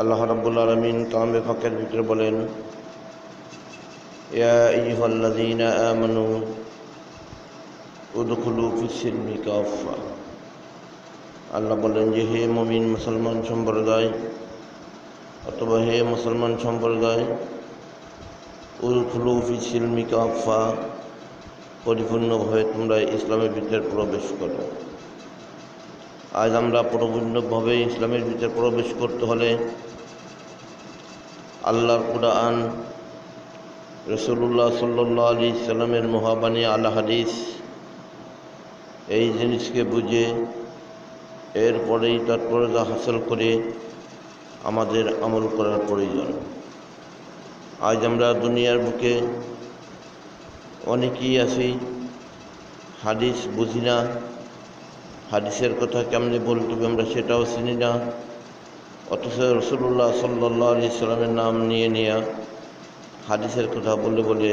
আল্লাহ রাব্বুল আলামিন কালামে পাকের ভিতরে বলেন, ইয়া আইয়ুহাল্লাযীনা আমানু উদখুলু ফিস-সিলমি কাফা। আল্লাহ বলেন যে হে মুমিন মুসলমান সম্প্রদায়, অথবা হে মুসলমান সম্প্রদায়, উদখুলু ফিস-সিলমি কাফা, পরিপূর্ণভাবে তোমরা ইসলামের ভিতরে প্রবেশ করো। আজ আমরা পরিপূর্ণভাবে ইসলামের ভিতরে প্রবেশ করতে হলে আল্লাহর কুরআন, রাসূলুল্লাহ সাল্লাল্লাহু আলাইহি সাল্লামের মহাবাণী আল হাদিস, এই জিনিসকে বুঝে এরপরেই তৎপরতা হাসিল করে আমাদের আমল করার প্রয়োজন। আজ আমরা দুনিয়ার বুকে অনেকেই আছি হাদিস বুঝি না, হাদিসের কথা কেমনে বলতে হবে আমরা সেটাও চিনি না, অথচ রাসূলুল্লাহ সাল্লাল্লাহু আলাইহি সাল্লামের নাম নিয়ে নিয়ে হাদিসের কথা বলে বলে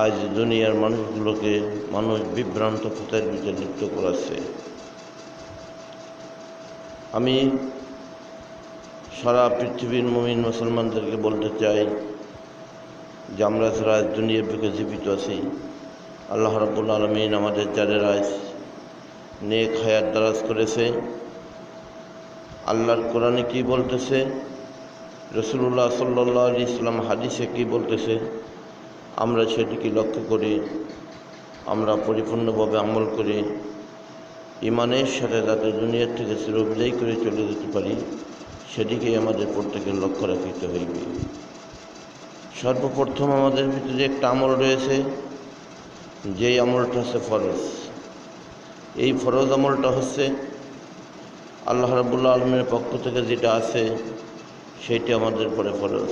আজ দুনিয়ার মানুষগুলোকে মানুষ বিভ্রান্ত পথের ভিতরে লিপ্ত করাচ্ছে। আমি সারা পৃথিবীর মুমিন মুসলমানদেরকে বলতে চাই যে আমরা যারা দুনিয়ার বুকে জীবিত আছি, আল্লাহ রাব্বুল আলামিন আমাদের যারা নেক হায়াত দারাজ করেছে, আল্লাহর কোরআনে কি বলতেছে, রাসূলুল্লাহ সাল্লাল্লাহু আলাইহি সাল্লাম হাদিসে কি বলতেছে, আমরা সেটিকে লক্ষ্য করে আমরা পরিপূর্ণভাবে আমল করে ইমানের সাথে যাতে দুনিয়ার থেকে চিরবিদায় করে চলে যেতে পারি, সেদিকেই আমাদের প্রত্যেকের লক্ষ্য রাখিতে হইবে। সর্বপ্রথম আমাদের ভিতরে একটা আমল রয়েছে, যেই আমলটা হচ্ছে ফরজ। এই ফরজ আমলটা হচ্ছে আল্লাহ রাব্বুল আলামিনের পক্ষ থেকে যেটা আছে সেইটি আমাদের পরে ফরজ।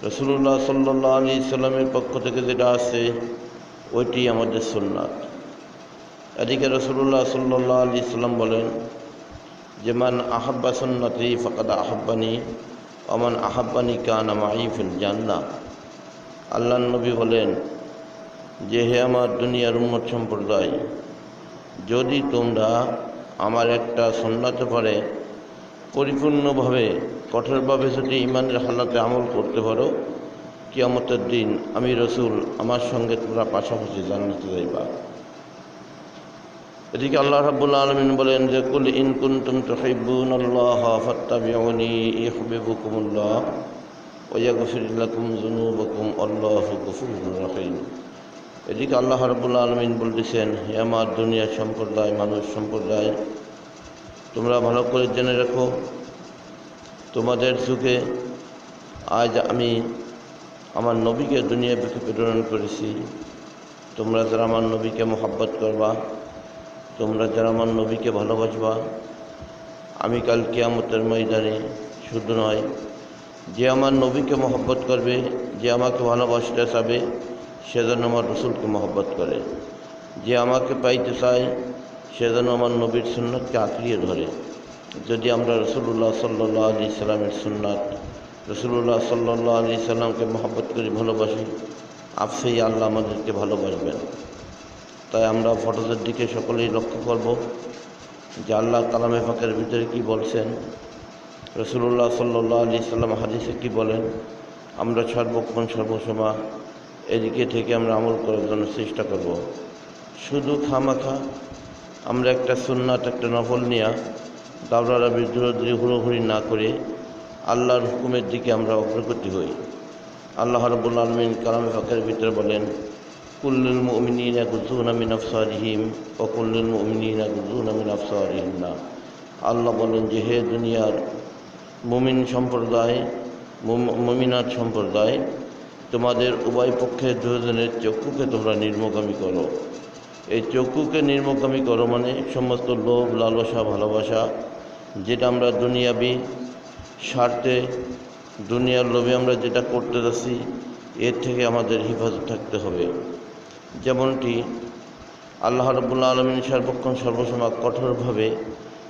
রাসূলুল্লাহ সাল্লাল্লাহু আলাইহি সাল্লামের পক্ষ থেকে যেটা আছে ওইটি আমাদের সুন্নাত। এদিকে রাসূলুল্লাহ সাল্লাল্লাহু আলাইহি সাল্লাম বলেন যে মান আহাব্বা সুন্নতি ফাকাদ আহাব্বানি ওয়া মান আহাব্বানি কানা মাই ফিল জান্নাহ। আল্লাহর নবী বলেন যে হে আমার দুনিয়ার উম্মত সম্প্রদায়, যদি তোমরা আমার একটা সুন্নাতে পারে পরিপূর্ণভাবে কঠোরভাবে যদি ইমানের হালাতে আমল করতে পারো, কিয়ামতের দিন আমি রাসূল আমার সঙ্গে তোমরা পাশাপাশি জান্নাতে যাইবা। এদিকে আল্লাহ রাব্বুল আলামিন বলেন যে কুল ইন কুনতুম তুহিব্বুনাল্লাহ ফাত্তাবিউনি ইউহিব্বুকুমুল্লাহ ওয়া ইয়াগফির লাকুম যুনুবাকুম আল্লাহু গফুরুর রহিম। এদিকে আল্লাহ রাব্বুল আলামিন বলতেছেন, হে আমার দুনিয়ার সম্প্রদায়, মানুষ সম্প্রদায়, তোমরা ভালো করে জেনে রাখো, তোমাদের যুগে আজ আমি আমার নবীকে দুনিয়া বুকে প্রেরণ করেছি। তোমরা যারা আমার নবীকে মহব্বত করবা, তোমরা যারা আমার নবীকে ভালোবাসবা, আমি কাল কিয়ামতের ময়দানে শুধু নয়, যে আমার নবীকে মহব্বত করবে, যে আমাকে ভালোবাসতে চাবে, সে যেন আমার রসুলকে মহব্বত করে। যে আমাকে পাইতে চায় সে যেন আমার নবীর সুন্নাতকে আঁকড়িয়ে ধরে। যদি আমরা রাসূলুল্লাহ সাল্লাল্লাহু আলাইহি সাল্লামের সুন্নাত, রাসূলুল্লাহ সাল্লাল্লাহু আলাইহি সাল্লামকে মহব্বত করে ভালোবাসি, আপসেই আল্লাহ আমাদেরকে ভালোবাসবেন। তাই আমরা ফরজের দিকে সকলেই লক্ষ্য করব যে আল্লাহ কালামে পাকের ভিতরে কি বলছেন, রাসূলুল্লাহ সাল্লাল্লাহু আলাইহি সাল্লাম হাদিসে কি বলেন, আমরা সর্বক্ষণ সর্বসময় এদিকে থেকে আমরা আমল করার জন্য চেষ্টা করব। শুধু খামাখা আমরা একটা সুন্নাত, একটা নফল নিয়ে দাবরারা বিদ্রোহী হুড়োহুড়ি না করে আল্লাহর হুকুমের দিকে আমরা অগ্রগতি হই। আল্লাহ রাব্বুল আলামিন কালামে পাকের ভিতরে বলেন, কুল্লুল মুমিনিনা ইয়াগুযুনা মিন আবসারিহিম ওয়া কুল্লুল মুমিনিনা ইয়াগুযুনা মিন আবসারিহিম না। আল্লাহ বলেন যে হে দুনিয়ার মুমিন সম্প্রদায়, মুমিনাত সম্প্রদায়, তোমাদের উভয় পক্ষের দুজনের চক্ষুকে তোমরা নির্মোগামী করো। এই চক্ষুকে নির্মোগামী করো মানে সমস্ত লোভ, লালসা, ভালোবাসা, যেটা আমরা দুনিয়াবি স্বার্থে দুনিয়ার লোভে আমরা যেটা করতে যাচ্ছি, এর থেকে আমাদের হেফাজত থাকতে হবে। যেমনটি আল্লাহ রাব্বুল আলামিন সর্বক্ষণ সর্বসময় কঠোরভাবে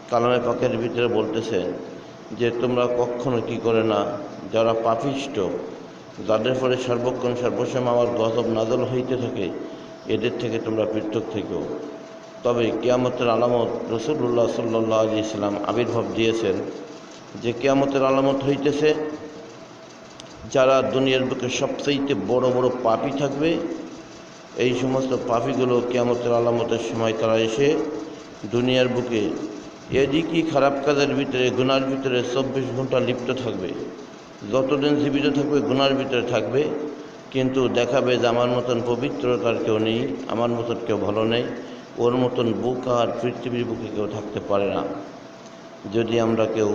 কালামে পাকের ভিতরে বলতেছেন যে তোমরা কখনো কি করে না, যারা পাপিষ্ট, যাদের পরে সর্বক্ষণ সর্বসময় আমার গজব নাযিল হইতে থাকে, এদের থেকে তোমরা পৃথক থেকো। তবে কিয়ামতের আলামত রাসূলুল্লাহ সাল্লাল্লাহু আলাইহি সাল্লাম আবির্ভাব দিয়েছেন যে কিয়ামতের আলামত হইতেছে যারা দুনিয়ার বুকে সবচেয়ে বড় বড় পাপী থাকবে, এই সমস্ত পাপীগুলো কিয়ামতের আলামতের সময় তারা এসে দুনিয়ার বুকে এদিকই খারাপ কাজের ভিতরে, গুনার ভিতরে 24 ঘন্টা লিপ্ত থাকবে। যতদিন জীবিত থাকবে গুনার ভিতরে থাকবে, কিন্তু দেখাবে যে আমার মতন পবিত্রতার কেউ নেই, আমার মতন কেউ ভালো নেই, ওর মতন বুক আর পৃথিবীর বুকে কেউ থাকতে পারে না। যদি আমরা কেউ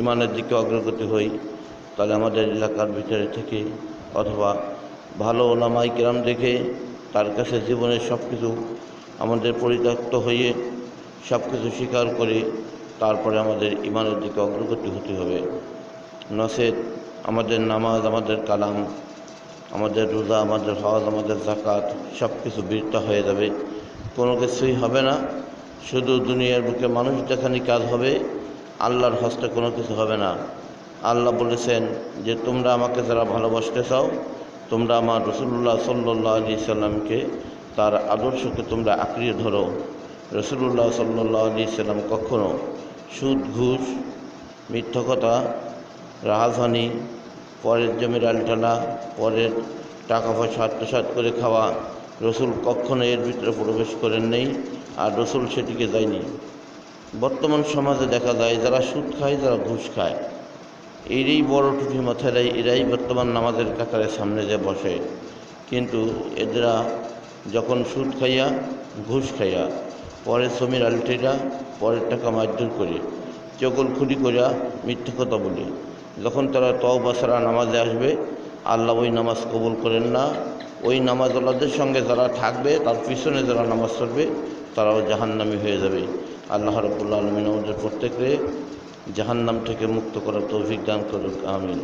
ইমানের দিকে অগ্রগতি হই, তাহলে আমাদের এলাকার ভিতরে থেকে অথবা ভালো ওলামায়ে কেরাম দেখে তার কাছে জীবনের সব কিছু আমাদের পরিত্যক্ত হয়ে সব কিছু স্বীকার করে তারপরে আমাদের ইমানের দিকে অগ্রগতি হতে হবে। নচেৎ আমাদের নামাজ, আমাদের কালাম, আমাদের রোজা, আমাদের হজ, আমাদের যাকাত সব কিছু বৃথা হয়ে যাবে, কোনো কিছুই হবে না। শুধু দুনিয়ার বুকে মানুষ দেখানি কাজ হবে, আল্লাহর হস্তে কোনো কিছু হবে না। আল্লাহ বলেছেন যে তোমরা আমাকে যারা ভালোবাসতে চাও, তোমরা আমার রাসূলুল্লাহ সাল্লাল্লাহু আলাইহি সাল্লামকে, তার আদর্শকে তোমরা আঁকড়িয়ে ধরো। রাসূলুল্লাহ সাল্লাল্লাহু আলাইহি সাল্লাম কখনো সুদ, ঘুষ, মিথ্যা কথা, রাহাজানি, পরের জমির আলটানা, পরের টাকা পয়সা আত্মসাৎ করে খাওয়া, রসুল কখনো এর ভিতরে প্রবেশ করেন নেই, আর রসুল সেটিকে যায়নি। বর্তমান সমাজে দেখা যায় যারা সুদ খায়, যারা ঘুষ খায়, এরই বড় টুপি মাথায় দেয়, এরাই বর্তমান নামাজের কাতারের সামনে যে বসে। কিন্তু এরা যখন সুদ খাইয়া, ঘুষ খাইয়া, পরের জমির আলটিরা, পরের টাকা মারধর করে, চগলখুলি করিয়া মিথ্যা কথা বলে, যখন তারা তওবা ছাড়া নামাজে আসবে, আল্লাহ ওই নামাজ কবুল করেন না। ওই নামাজওয়ালাদের সঙ্গে যারা থাকবে, তার পিছনে যারা নামাজ পড়বে, তারাও জাহান্নামী হয়ে যাবে। আল্লাহ রাব্বুল আলামিন আমাদের প্রত্যেককে জাহান্নাম থেকে মুক্ত করার তৌফিক দান করুক, আমিন।